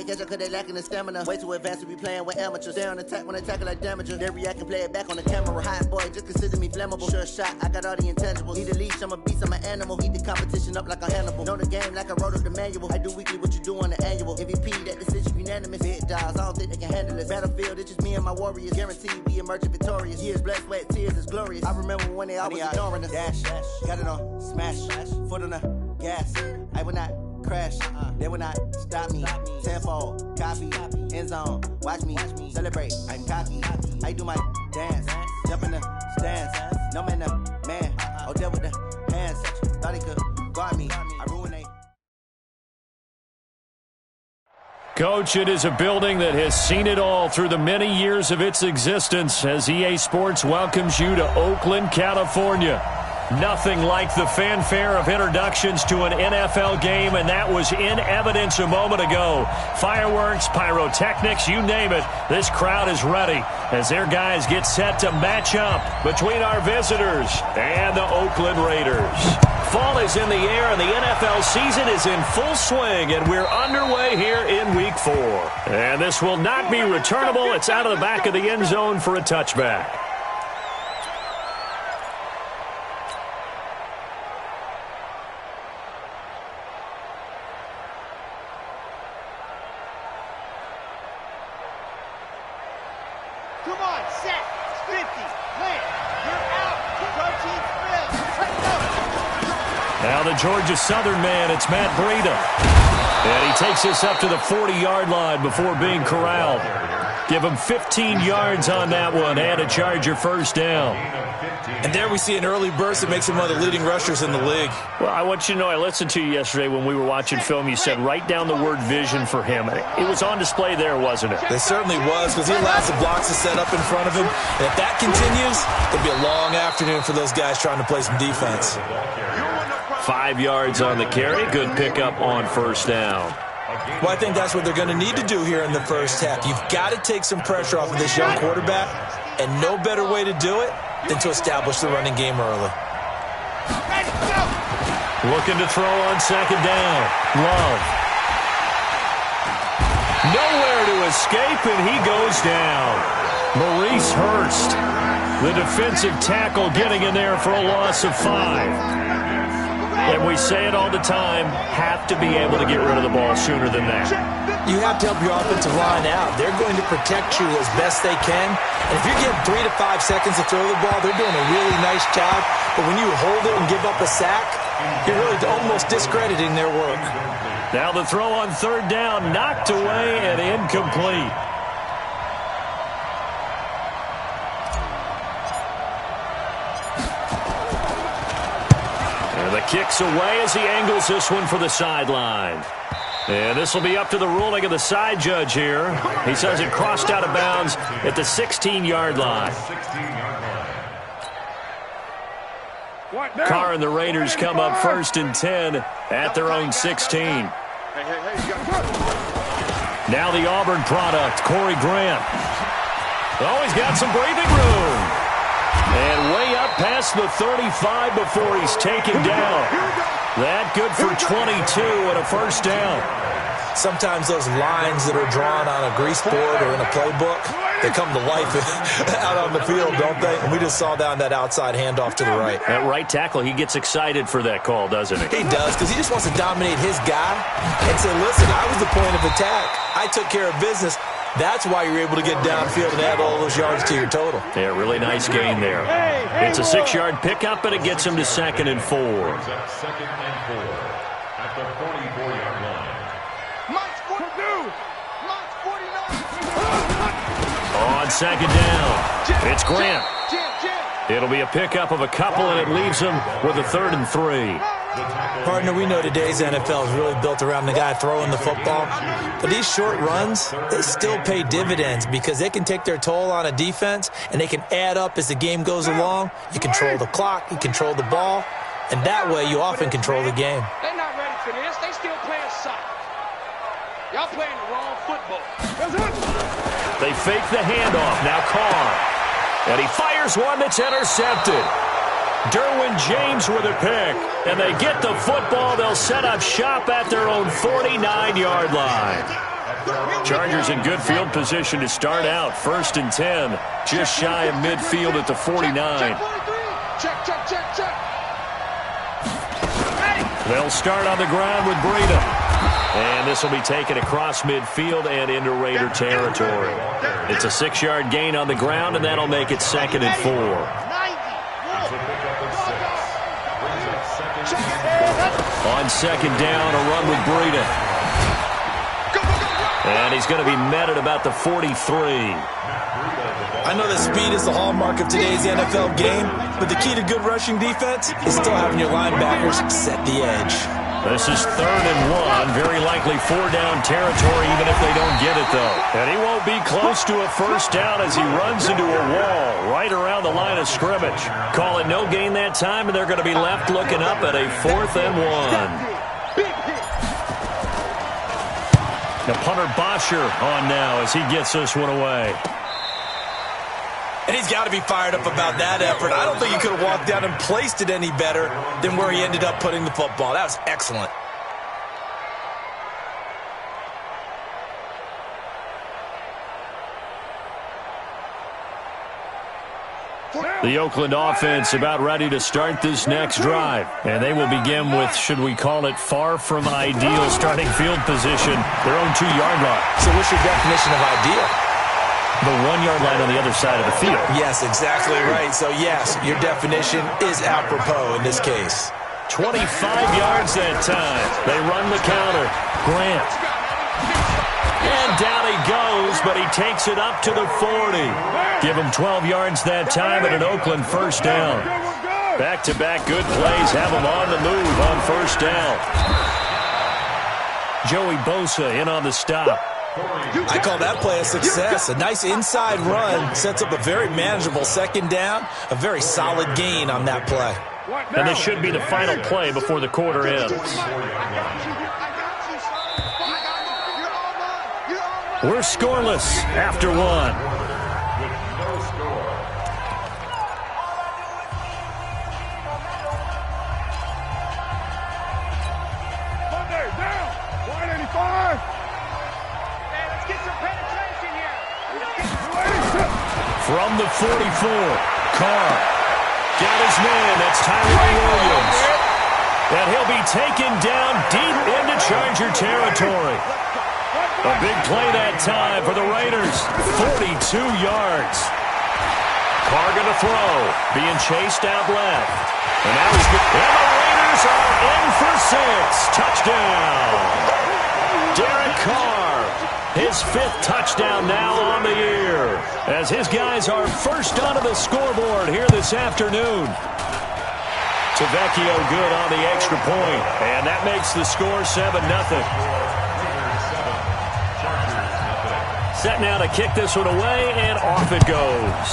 can't catch up cause they lacking the stamina. Way too advanced to be playing with amateurs. They on attack when they tackle like damager. They react and play it back on the camera. Hot boy, just consider me flammable. Sure shot, I got all the intangibles. Need a leash, I'm a beast, I'm an animal. Eat the competition up like a Hannibal. Know the game like I wrote up the manual. I do weekly what you do on the annual. MVP, that decision unanimous. Big dogs, I don't think they can handle it. Battlefield, it's just me and my warriors. Guaranteed we emerging victorious. Years, blood, sweat, tears is glorious. I remember when they always ignoring us. Dash, got it on, smash, foot on the gas. I will not crash, they will not stop me. Tenfold, copy, end zone, watch me celebrate. I'm cocky, I do my dance, jump in the stands. No man, man, oh there with the hands. Thought he could guard me, I ruined they. Coach, it is a building that has seen it all through the many years of its existence as EA Sports welcomes you to Oakland, California. Nothing like the fanfare of introductions to an NFL game, and that was in evidence a moment ago. Fireworks, pyrotechnics, you name it. This crowd is ready as their guys get set to match up between our visitors and the Oakland Raiders. Fall is in the air, and the NFL season is in full swing, and we're underway here in Week 4. And this will not be returnable. It's out of the back of the end zone for a touchback. Come on, set, 50, land, you're out, protein spin, Now the Georgia Southern man, it's Matt Breida. And he takes us up to the 40-yard line before being corralled. Give him 15 yards on that one and a Charger first down. And there we see an early burst that makes him one of the leading rushers in the league. Well, I want you to know, I listened to you yesterday when we were watching film. You said write down the word vision for him. It was on display there, wasn't it? It certainly was, because he allows the blocks to set up in front of him. And if that continues, it'll be a long afternoon for those guys trying to play some defense. 5 yards on the carry. Good pickup on first down. Well, I think that's what they're going to need to do here in the first half. You've got to take some pressure off of this young quarterback, and no better way to do it than to establish the running game early. Looking to throw on second down. Love. Nowhere to escape, and he goes down. Maurice Hurst, the defensive tackle, getting in there for a loss of 5. And we say it all the time, have to be able to get rid of the ball sooner than that. You have to help your offensive line out. They're going to protect you as best they can. And if you're getting 3 to 5 seconds to throw the ball, they're doing a really nice job. But when you hold it and give up a sack, you're really almost discrediting their work. Now the throw on third down, knocked away and incomplete. The kick's away as he angles this one for the sideline. And this will be up to the ruling of the side judge here. He says it crossed out of bounds at the 16-yard line. Carr and the Raiders come up 1st and 10 at their own 16. Now the Auburn product, Corey Grant. Oh, he's got some breathing room. And way up past the 35 before he's taken down. That good for 22 and a first down. Sometimes those lines that are drawn on a grease board or in a playbook, they come to life out on the field, don't they? And we just saw down that outside handoff to the right. That right tackle, he gets excited for that call, doesn't he? He does, because he just wants to dominate his guy and say, listen, I was the point of attack. I took care of business. That's why you're able to get downfield and add all those yards to your total. Yeah, really nice gain there. It's a 6-yard pickup, but it gets him to 2nd and 4. 2nd and 4 at the 44-yard line. On second down, it's Grant. It'll be a pickup of a couple, and it leaves him with a 3rd and 3. Partner, we know today's NFL is really built around the guy throwing the football. But these short runs, they still pay dividends because they can take their toll on a defense, and they can add up as the game goes along. You control the clock, you control the ball, and that way you often control the game. They're not ready for this. They still playing soccer. Y'all playing the wrong football. They fake the handoff. Now Carr. And he fires one that's intercepted. Derwin James with a pick. And they get the football. They'll set up shop at their own 49-yard line. Chargers in good field position to start out. 1st and 10. Just shy of midfield at the 49. They'll start on the ground with Breida. And this will be taken across midfield and into Raider territory. It's a 6-yard gain on the ground, and that'll make it 2nd and 4. On 2nd down, a run with Breida. And he's going to be met at about the 43. I know that speed is the hallmark of today's NFL game, but the key to good rushing defense is still having your linebackers set the edge. This is 3rd and 1. Very likely 4-down territory, even if they don't get it, though. And he won't be close to a 1st down as he runs into a wall right around the line of scrimmage. Call it no gain that time, and they're going to be left looking up at a 4th and 1. The punter Bosher on now as he gets this one away. And he's got to be fired up about that effort. I don't think he could have walked down and placed it any better than where he ended up putting the football. That was excellent. The Oakland offense about ready to start this next drive. And they will begin with, should we call it, far from ideal starting field position, their own 2-yard line. So what's your definition of ideal? The 1-yard line on the other side of the field. Yes, exactly right. So, yes, your definition is apropos in this case. 25 yards that time. They run the counter. Grant. And down he goes, but he takes it up to the 40. Give him 12 yards that time and an Oakland 1st down. Back-to-back good plays have him on the move on 1st down. Joey Bosa in on the stop. I call that play a success. A nice inside run sets up a very manageable 2nd down. A very solid gain on that play. And this should be the final play before the quarter ends. We're scoreless after 1. From the 44, Carr got his man. That's Tyree Williams. And he'll be taken down deep into Charger territory. A big play that time for the Raiders. 42 yards. Carr going to throw. Being chased out left. And now he's good. And the Raiders are in for 6. Touchdown. Derek Carr. His 5th touchdown now on the year, as his guys are first onto the scoreboard here this afternoon. Tavecchio good on the extra point, and that makes the score 7-0. Set now to kick this one away, and off it goes.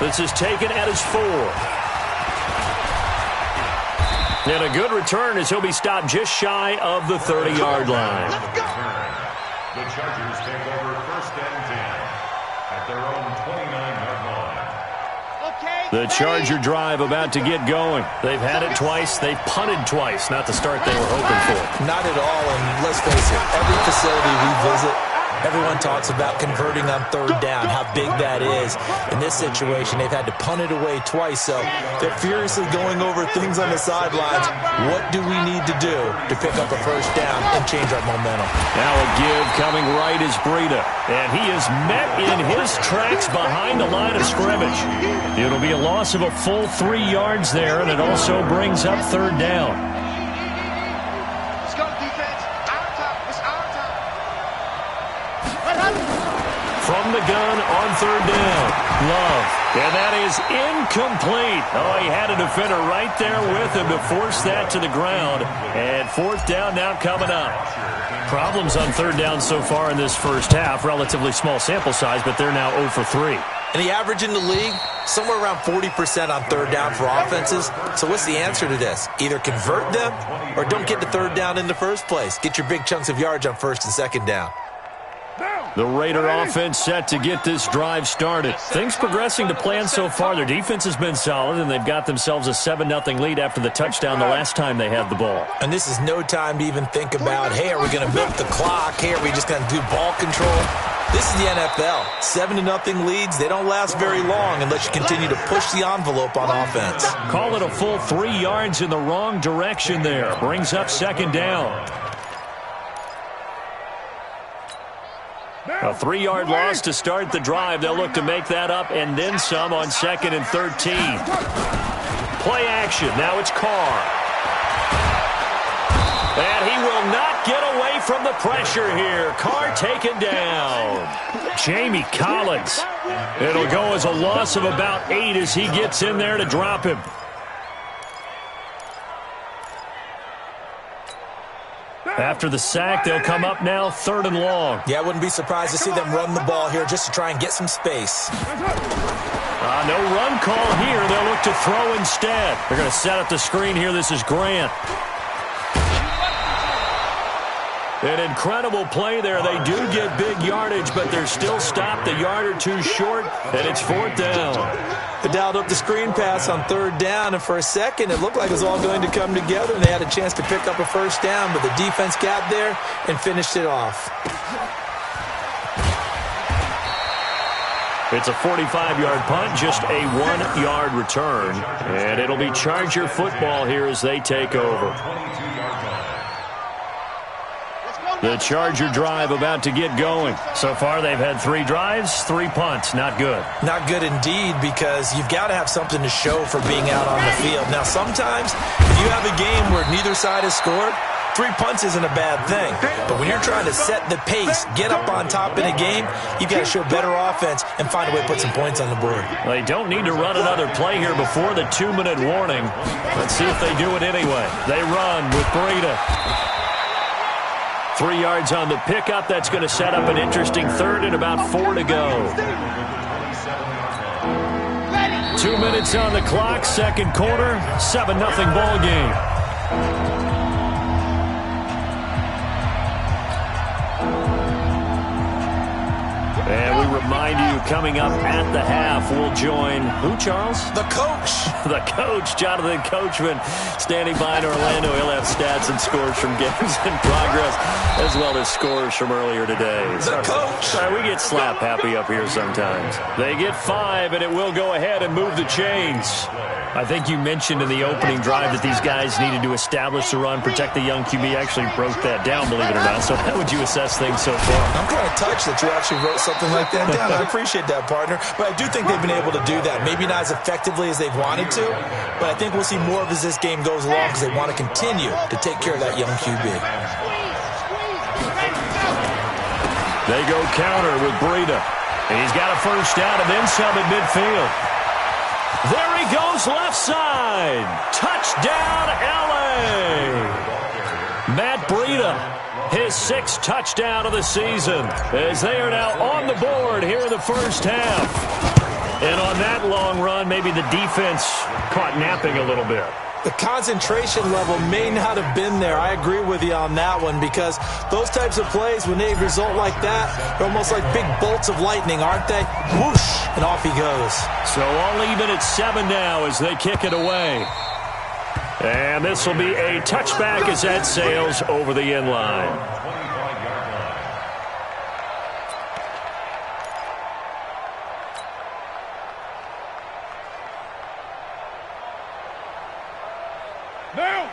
This is taken at his 4. And a good return as he'll be stopped just shy of the 30-yard line. The Chargers take over 1st and 10 at their own 29-yard line. The Charger drive about to get going. They've had it twice. They've punted twice. Not the start they were hoping for. Not at all, and let's face it, every facility we visit, everyone talks about converting on 3rd down, how big that is. In this situation, they've had to punt it away twice, so they're furiously going over things on the sidelines. What do we need to do to pick up a 1st down and change our momentum? Now a give coming right is Breida, and he is met in his tracks behind the line of scrimmage. It'll be a loss of a full 3 yards there, and it also brings up 3rd down. Let's go, defense. Our time. It's our time. From the gun on 3rd down. Love. And that is incomplete. Oh, he had a defender right there with him to force that to the ground. And 4th down now coming up. Problems on 3rd down so far in this first half. Relatively small sample size, but they're now 0 for 3. And the average in the league, somewhere around 40% on 3rd down for offenses. So what's the answer to this? Either convert them or don't get to 3rd down in the first place. Get your big chunks of yards on 1st and 2nd down. The Raider offense set to get this drive started. Things progressing to plan so far. Their defense has been solid, and they've got themselves a 7-0 lead after the touchdown the last time they had the ball. And this is no time to even think about, hey, are we going to milk the clock? Hey, are we just going to do ball control? This is the NFL. 7-0 leads, they don't last very long unless you continue to push the envelope on offense. Call it a full 3 yards in the wrong direction there. Brings up 2nd down. A 3-yard loss to start the drive. They'll look to make that up and then some on 2nd and 13. Play action. Now it's Carr. And he will not get away from the pressure here. Carr taken down. Jamie Collins. It'll go as a loss of about 8 as he gets in there to drop him. After the sack, they'll come up now 3rd and long. Yeah, I wouldn't be surprised to see them run the ball here just to try and get some space. No run call here. They'll look to throw instead. They're going to set up the screen here. This is Grant. An incredible play there. They do get big yardage, but they're still stopped a yard or 2 short, and it's 4th down. They dialed up the screen pass on 3rd down, and for a second it looked like it was all going to come together, and they had a chance to pick up a 1st down, but the defense got there and finished it off. It's a 45-yard punt, just a 1-yard return, and it'll be Charger football here as they take over. The Charger drive about to get going. So far, they've had 3 drives, 3 punts. Not good. Not good indeed, because you've got to have something to show for being out on the field. Now, sometimes, if you have a game where neither side has scored, 3 punts isn't a bad thing. But when you're trying to set the pace, get up on top in a game, you've got to show better offense and find a way to put some points on the board. They don't need to run another play here before the 2-minute warning. Let's see if they do it anyway. They run with Breida. 3 yards on the pickup. That's going to set up an interesting 3rd and about 4 to go. 2 minutes on the clock, 2nd quarter, 7-0 ball game. And we remind you, coming up at the half, we'll join who, Charles? The coach. The coach, Jonathan Coachman, standing by in Orlando. He'll have stats and scores from games in progress, as well as scores from earlier today. The coach. Sorry, we get slap happy up here sometimes. They get 5, and it will go ahead and move the chains. I think you mentioned in the opening drive that these guys needed to establish the run, protect the young QB. Actually broke that down, believe it or not. So how would you assess things so far? I'm kind of touched that you actually wrote something like that down. I appreciate that, partner. But I do think they've been able to do that. Maybe not as effectively as they've wanted to, but I think we'll see more of as this game goes along because they want to continue to take care of that young QB. They go counter with Breida. And he's got a 1st down and then some at midfield. There he goes left side. Touchdown, L.A. Matt Breida, his 6th touchdown of the season, as they are now on the board here in the 1st half. And on that long run, maybe the defense caught napping a little bit. The concentration level may not have been there. I agree with you on that one, because those types of plays, when they result like that, they're almost like big bolts of lightning, aren't they? Whoosh, and off he goes. So all even at 7 now as they kick it away. And this will be a touchback as that sails over the end line.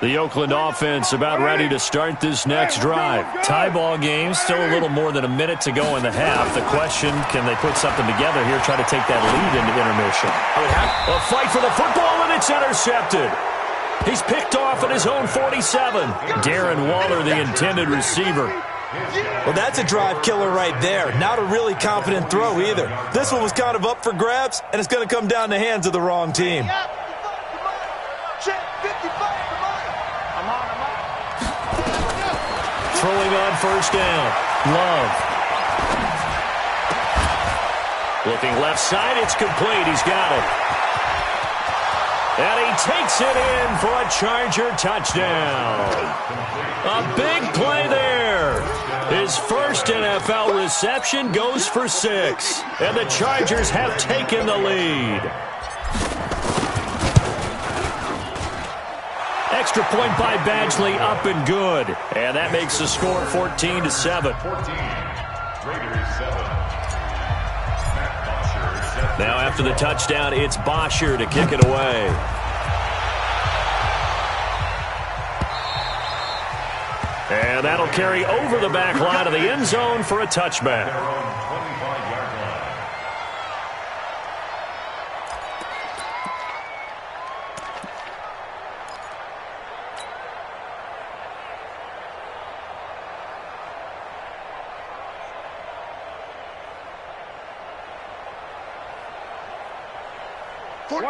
The Oakland offense about ready to start this next drive. Tie ball game, still a little more than a minute to go in the half. The question, can they put something together here, try to take that lead into intermission? A fight for the football, and it's intercepted. He's picked off at his own 47. Darren Waller, the intended receiver. Well, that's a drive killer right there. Not a really confident throw either. This one was kind of up for grabs, and it's going to come down the hands of the wrong team. Throwing on 1st down. Love. Looking left side. It's complete. He's got it. And he takes it in for a Charger touchdown. A big play there. His first NFL reception goes for 6. And the Chargers have taken the lead. Extra point by Badgley, up and good. And that makes the score 14-7. 14. Raiders 7. Now after the touchdown, it's Bosher to kick it away. And that'll carry over the back line of the end zone for a touchback.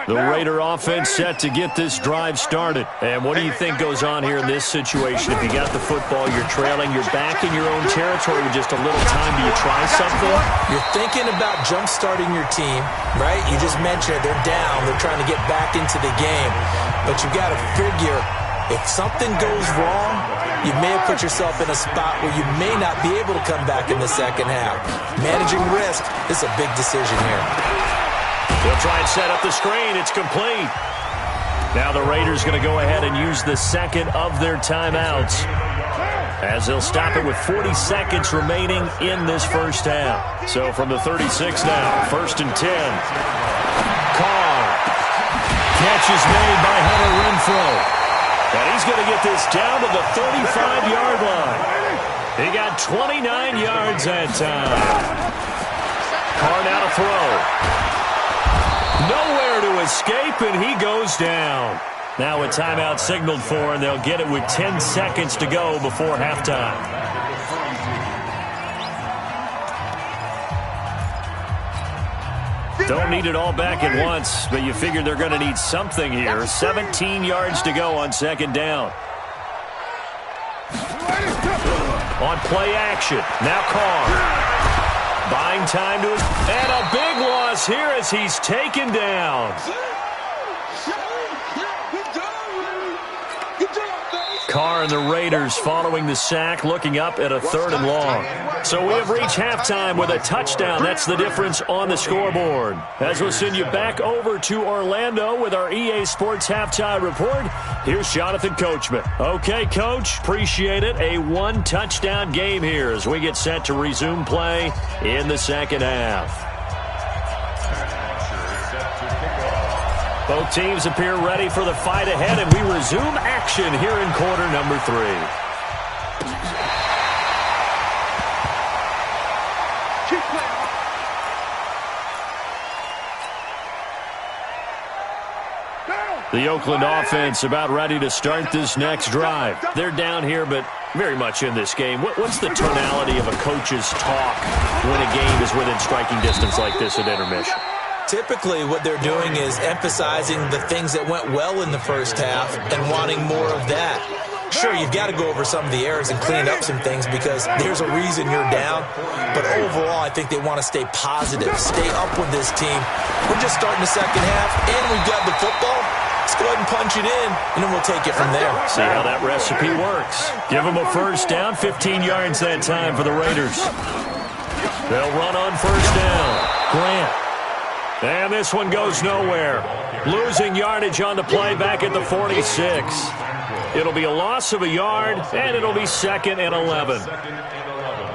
The Raider offense set to get this drive started. And what do you think goes on here in this situation? If you got the football, you're trailing, you're back in your own territory with just a little time. Do you try something? You're thinking about jump-starting your team, right? You just mentioned it. They're down. They're trying to get back into the game. But you got to figure, if something goes wrong, you may have put yourself in a spot where you may not be able to come back in the second half. Managing risk is a big decision here. They'll try and set up the screen. It's complete. Now the Raiders going to go ahead and use the second of their timeouts, as they'll stop it with 40 seconds remaining in this first half. So from the 36 now, 1st and 10. Carr. Catch is made by Hunter Renfrow. And he's going to get this down to the 35-yard line. He got 29 yards that time. Carr now to throw. Nowhere to escape, and he goes down. Now a timeout signaled for, and they'll get it with 10 seconds to go before halftime. Don't need it all back at once, but you figure they're going to need something here. 17 yards to go on 2nd down. On play action, now Carr. Buying time to his... And a big loss here as he's taken down. Carr and the Raiders following the sack, looking up at a 3rd and long. So we have reached halftime with a touchdown. That's the difference on the scoreboard. As we'll send you back over to Orlando with our EA Sports Halftime Report, here's Jonathan Coachman. Okay, Coach, appreciate it. A 1-touchdown game here as we get set to resume play in the second half. Both teams appear ready for the fight ahead, and we resume action here in quarter number 3. The Oakland offense about ready to start this next drive. They're down here, but very much in this game. What's the tonality of a coach's talk when a game is within striking distance like this at intermission? Typically, what they're doing is emphasizing the things that went well in the first half and wanting more of that. Sure, you've got to go over some of the errors and clean up some things because there's a reason you're down. But overall, I think they want to stay positive, stay up with this team. We're just starting the second half, and we've got the football. Let's go ahead and punch it in, and then we'll take it from there. See how that recipe works. Give them a first down, 15 yards that time for the Raiders. They'll run on first down. Grant. And this one goes nowhere. Losing yardage on the play back at the 46. It'll be a loss of a yard, and it'll be 2nd and 11. 2nd and 11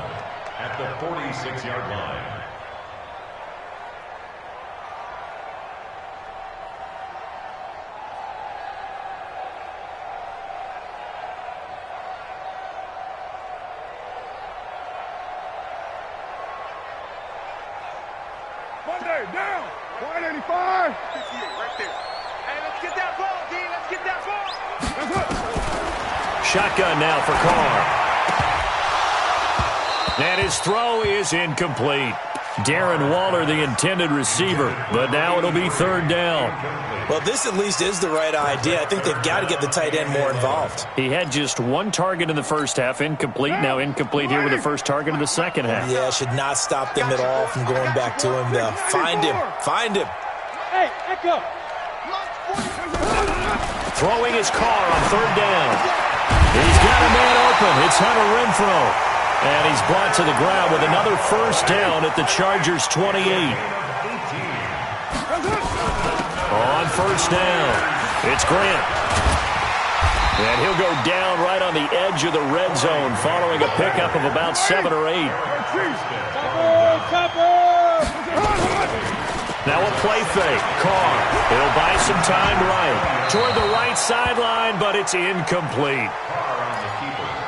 at the 46-yard line. Monday, down. 185. Right there. Hey, let's get that ball, D. Let's get that ball. Shotgun now for Carr. And his throw is incomplete. Darren Waller, the intended receiver, but now it'll be 3rd down. Well, this at least is the right idea. I think they've got to get the tight end more involved. He had just 1 target in the first half, incomplete. Now incomplete here with the first target of the second half. Yeah, should not stop them at all from going back to him. Find him. Find him. Hey, Echo. Throwing his car on third down. He's got a man open. It's Hunter Renfrow. And he's brought to the ground with another first down at the Chargers' 28. On first down, it's Grant. And he'll go down right on the edge of the red zone following a pickup of about 7 or 8. Now a play fake. Carr. He'll buy some time right. Toward the right sideline, but it's incomplete.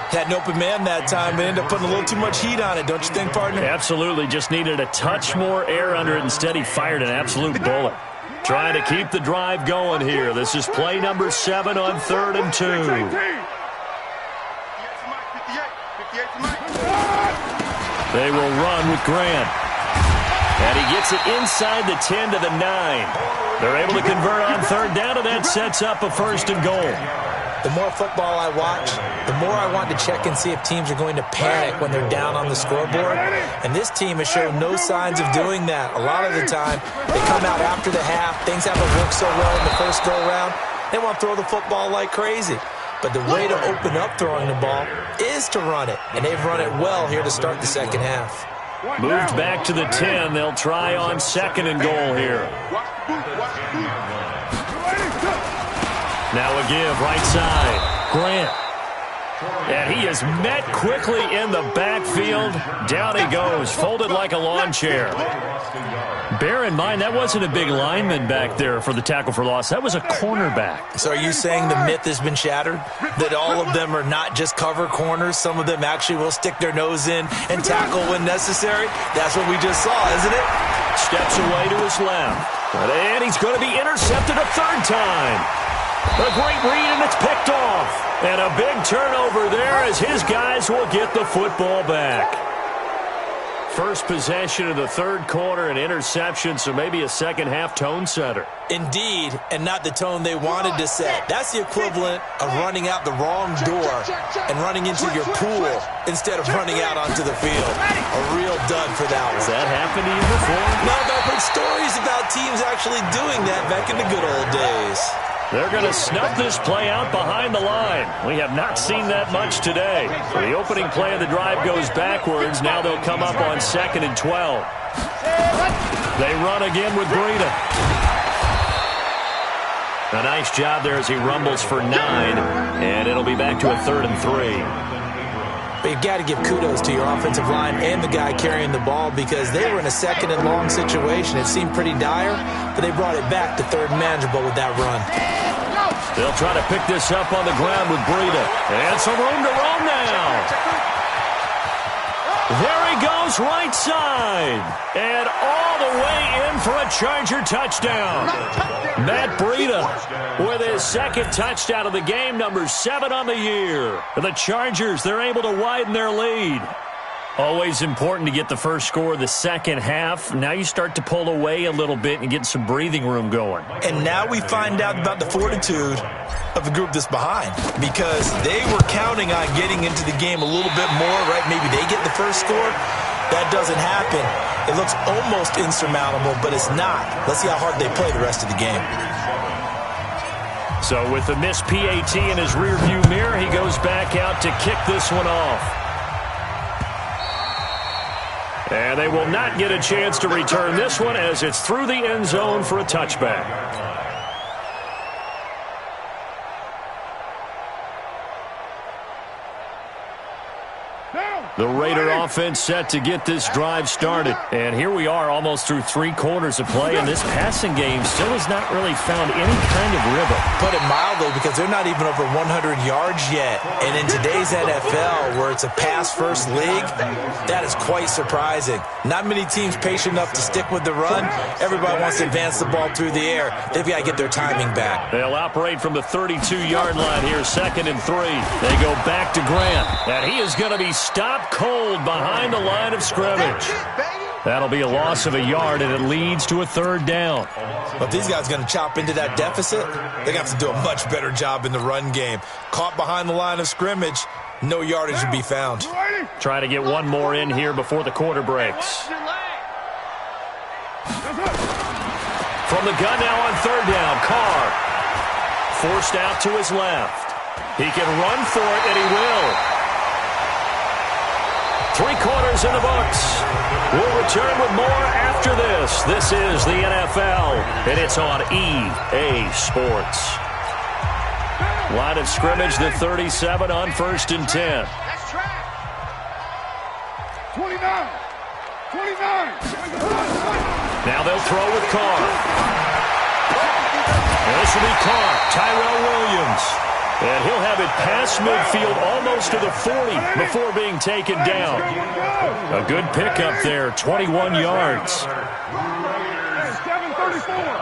Had an open man that time, but ended up putting a little too much heat on it, don't you think, partner? Absolutely. Just needed a touch more air under it. Instead, he fired an absolute bullet. Trying to keep the drive going here. This is play number 7 on 3rd and 2. They will run with Grant. And he gets it inside the 10 to the 9. They're able to convert on 3rd down, and that sets up a 1st and goal. The more football I watch, the more I want to check and see if teams are going to panic when they're down on the scoreboard. And this team has shown no signs of doing that. A lot of the time, they come out after the half. Things haven't worked so well in the first go-around. They want to throw the football like crazy. But the way to open up throwing the ball is to run it. And they've run it well here to start the second half. Moved back to the 10. They'll try on 2nd and goal here. Now a give, right side. Grant. And he is met quickly in the backfield. Down he goes, folded like a lawn chair. Bear in mind, that wasn't a big lineman back there for the tackle for loss. That was a cornerback. So are you saying the myth has been shattered? That all of them are not just cover corners? Some of them actually will stick their nose in and tackle when necessary? That's what we just saw, isn't it? Steps away to his left. And he's going to be intercepted a 3rd time. A great read, and it's picked off. And a big turnover there as his guys will get the football back. First possession of the 3rd quarter, an interception, so maybe a second-half tone setter. Indeed, and not the tone they wanted to set. That's the equivalent of running out the wrong door and running into your pool instead of running out onto the field. A real dud for that one. Has that happened to you before? No, but I've heard stories about teams actually doing that back in the good old days. They're going to snuff this play out behind the line. We have not seen that much today. So the opening play of the drive goes backwards. Now they'll come up on 2nd and 12. They run again with Breida. A nice job there as he rumbles for 9. And it'll be back to a 3rd and 3. But you've got to give kudos to your offensive line and the guy carrying the ball because they were in a 2nd and long situation. It seemed pretty dire, but they brought it back to 3rd and manageable with that run. They'll try to pick this up on the ground with Breida. And some room to roam now. There he goes, right side. And all the way in for a Charger touchdown. Matt Breida with his 2nd touchdown of the game, number 7 on the year. The Chargers, they're able to widen their lead. Always important to get the first score of the second half. Now you start to pull away a little bit and get some breathing room going. And now we find out about the fortitude of the group that's behind because they were counting on getting into the game a little bit more, right? Maybe they get the first score. That doesn't happen. It looks almost insurmountable, but it's not. Let's see how hard they play the rest of the game. So with the missed PAT in his rearview mirror, he goes back out to kick this one off. And they will not get a chance to return this one as it's through the end zone for a touchback. The Raider offense set to get this drive started. And here we are almost through 3 quarters of play, and this passing game still has not really found any kind of rhythm. Put it mildly, because they're not even over 100 yards yet. And in today's NFL, where it's a pass-first league, that is quite surprising. Not many teams patient enough to stick with the run. Everybody wants to advance the ball through the air. They've got to get their timing back. They'll operate from the 32-yard line here, 2nd and 3. They go back to Grant, and he is going to be stopped cold behind the line of scrimmage. That'll be a loss of a yard, and it leads to a 3rd down. But these guys are going to chop into that deficit. They're going to have to do a much better job in the run game. Caught behind the line of scrimmage, no yardage to be found. Try to get one more in here before the quarter breaks. From the gun now on 3rd down, Carr forced out to his left. He can run for it, and he will. 3 quarters in the books. We'll return with more after this. This is the NFL, and it's on EA Sports. Line of scrimmage, the 37 on 1st and 10. That's track. 29. Now they'll throw with Carr. And this will be Carr, Tyrell Williams. And he'll have it past midfield almost to the 40 before being taken down. A good pickup there, 21 yards. 7:34.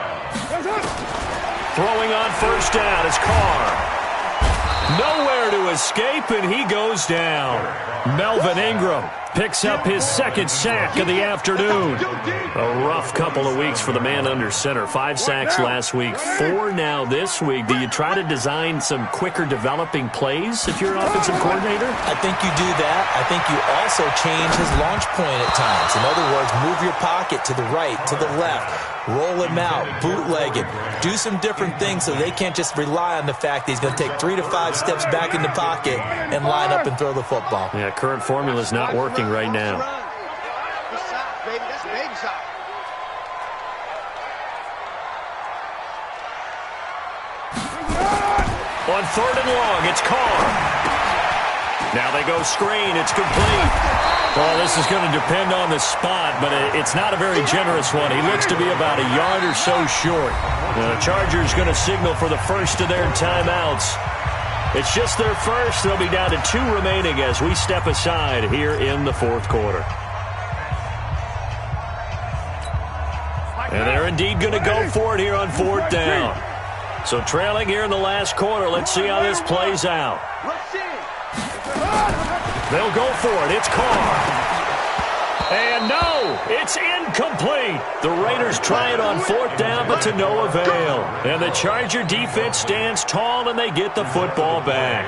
Throwing on 1st down is Carr. Nowhere to escape, and he goes down. Melvin Ingram picks up his 2nd sack of the afternoon. A rough couple of weeks for the man under center. 5 sacks last week, 4 now this week. Do you try to design some quicker developing plays if you're an offensive coordinator? I think you do that. I think you also change his launch point at times. In other words, move your pocket to the right, to the left. Roll him out, bootleg it. Do some different things so they can't just rely on the fact that he's going to take 3 to 5 steps back in the pocket and line up and throw the football. Yeah, current formula is not working right now. Good side, baby. That's baby side. On 3rd and long, it's Carr. Now they go screen. It's complete. Well, this is going to depend on the spot, but it's not a very generous one. He looks to be about a yard or so short. The Chargers going to signal for the first of their timeouts. It's just their first. They'll be down to 2 remaining as we step aside here in the 4th quarter. And they're indeed going to go for it here on 4th down. So trailing here in the last quarter. Let's see how this plays out. They'll go for it. It's Carr. And no, it's incomplete. The Raiders try it on 4th down, but to no avail. And the Charger defense stands tall, and they get the football back.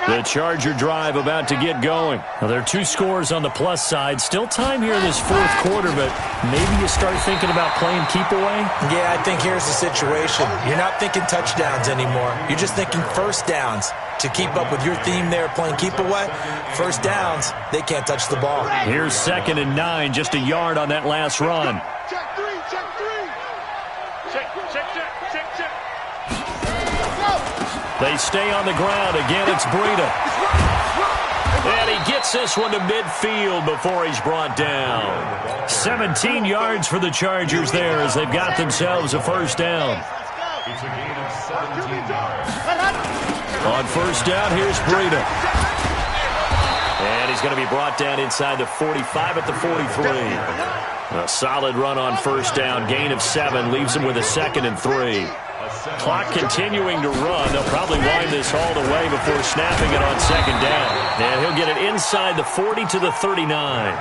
The Charger drive about to get going. Now, there are 2 scores on the plus side. Still time here in this 4th quarter, but maybe you start thinking about playing keep away? Yeah, I think here's the situation. You're not thinking touchdowns anymore. You're just thinking 1st downs. To keep up with your theme there, playing keep away, 1st downs, they can't touch the ball. Here's 2nd and 9, just a yard on that last run. Check 3. Check. They stay on the ground. Again, it's Breida. And he gets this one to midfield before he's brought down. 17 yards for the Chargers there as they've got themselves a 1st down. It's a gain of 17 yards. On 1st down, here's Breida. And he's going to be brought down inside the 45 at the 43. A solid run on 1st down. Gain of 7 leaves him with a 2nd and 3. Clock continuing to run. They'll probably wind this all the way before snapping it on 2nd down. And he'll get it inside the 40 to the 39.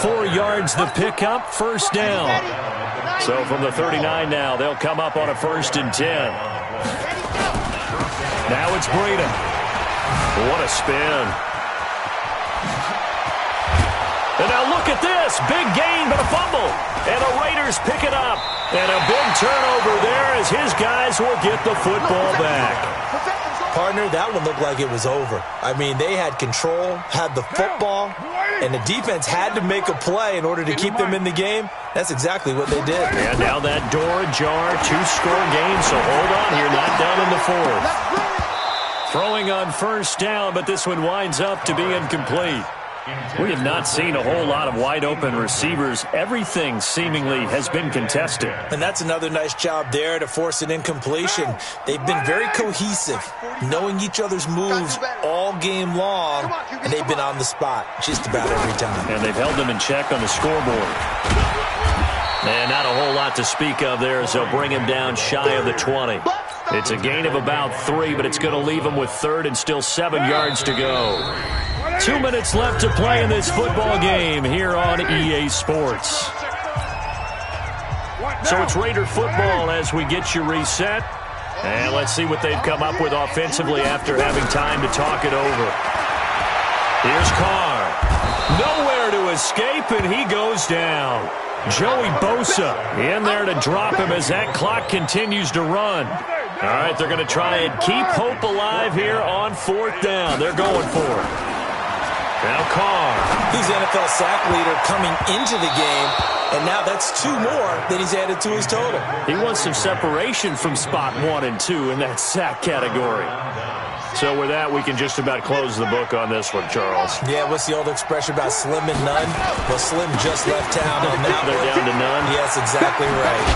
4 yards the pickup, 1st down. So from the 39 now, they'll come up on a 1st and 10. Now it's Breida. What a spin. And now look at this. Big gain, but a fumble. And the Raiders pick it up. And a big turnover there as his guys will get the football back. Partner, that one looked like it was over. I mean, they had control, had the football, and the defense had to make a play in order to keep them in the game. That's exactly what they did. And now that door ajar, 2-score game, so hold on here, not down in the 4th. Throwing on 1st down, but this one winds up to be incomplete. We have not seen a whole lot of wide-open receivers. Everything seemingly has been contested. And that's another nice job there to force an incompletion. They've been very cohesive, knowing each other's moves all game long, and they've been on the spot just about every time. And they've held them in check on the scoreboard. And not a whole lot to speak of there as they'll bring him down shy of the 20. It's a gain of about 3, but it's going to leave him with 3rd and still 7 yards to go. 2 minutes left to play in this football game here on EA Sports. So it's Raider football as we get you reset. And let's see what they've come up with offensively after having time to talk it over. Here's Carr. Nowhere to escape, and he goes down. Joey Bosa in there to drop him as that clock continues to run. All right, they're going to try and keep hope alive here on 4th down. They're going for it. Now Carr. He's NFL sack leader coming into the game, and now that's 2 more that he's added to his total. He wants some separation from spot 1 and 2 in that sack category. So with that, we can just about close the book on this one, Charles. Yeah, what's the old expression about slim and none? Well, Slim just left town on that one. They're down to none? Yes, exactly right.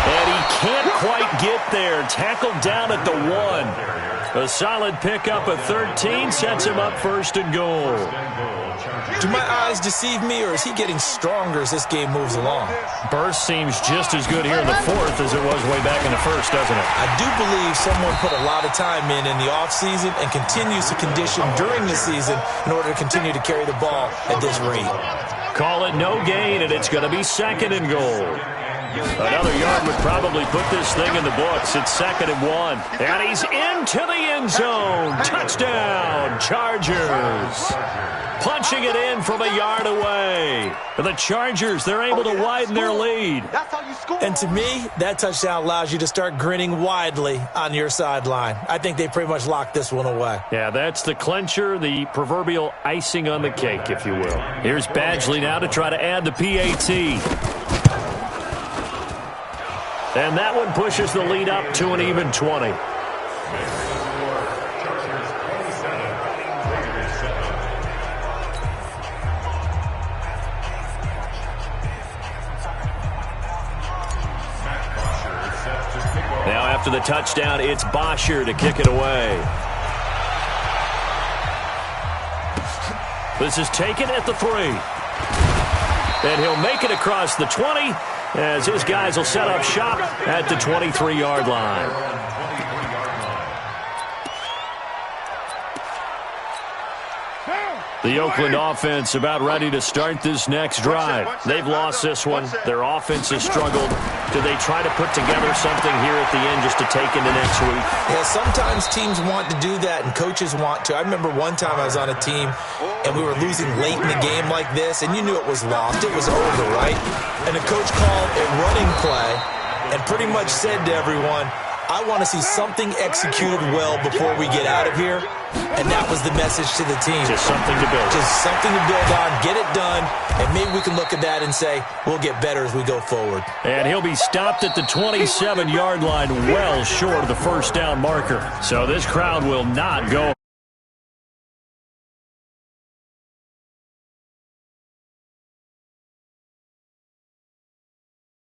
And he can't quite get there. Tackled down at the 1. A solid pickup of 13 sets him up 1st and goal. Do my eyes deceive me, or is he getting stronger as this game moves along? Burst seems just as good here in the 4th as it was way back in the 1st, doesn't it? I do believe someone put a lot of time in the offseason and continues to condition during the season in order to continue to carry the ball at this rate. Call it no gain, and it's going to be 2nd and goal. Another yard would probably put this thing in the books. It's 2nd and 1. And he's into the end zone. Touchdown, Chargers. Punching it in from a yard away. The Chargers, they're able to widen their lead. And to me, that touchdown allows you to start grinning widely on your sideline. I think they pretty much locked this one away. Yeah, that's the clincher, the proverbial icing on the cake, if you will. Here's Badgley now to try to add the PAT. And that one pushes the lead up to an even 20. Now after the touchdown, it's Bosher to kick it away. This is taken at the 3. And he'll make it across the 20 as his guys will set up shop at the 23-yard line. The Oakland offense about ready to start this next drive. They've lost this one. Their offense has struggled. Do they try to put together something here at the end just to take into next week? Yeah, sometimes teams want to do that and coaches want to. I remember one time I was on a team and we were losing late in the game like this, and you knew it was lost. It was over, right? And the coach called a running play and pretty much said to everyone, I want to see something executed well before we get out of here. And that was the message to the team. Just something to build. Just something to build on, get it done, and maybe we can look at that and say, we'll get better as we go forward. And he'll be stopped at the 27-yard line, well short of the 1st down marker. So this crowd will not go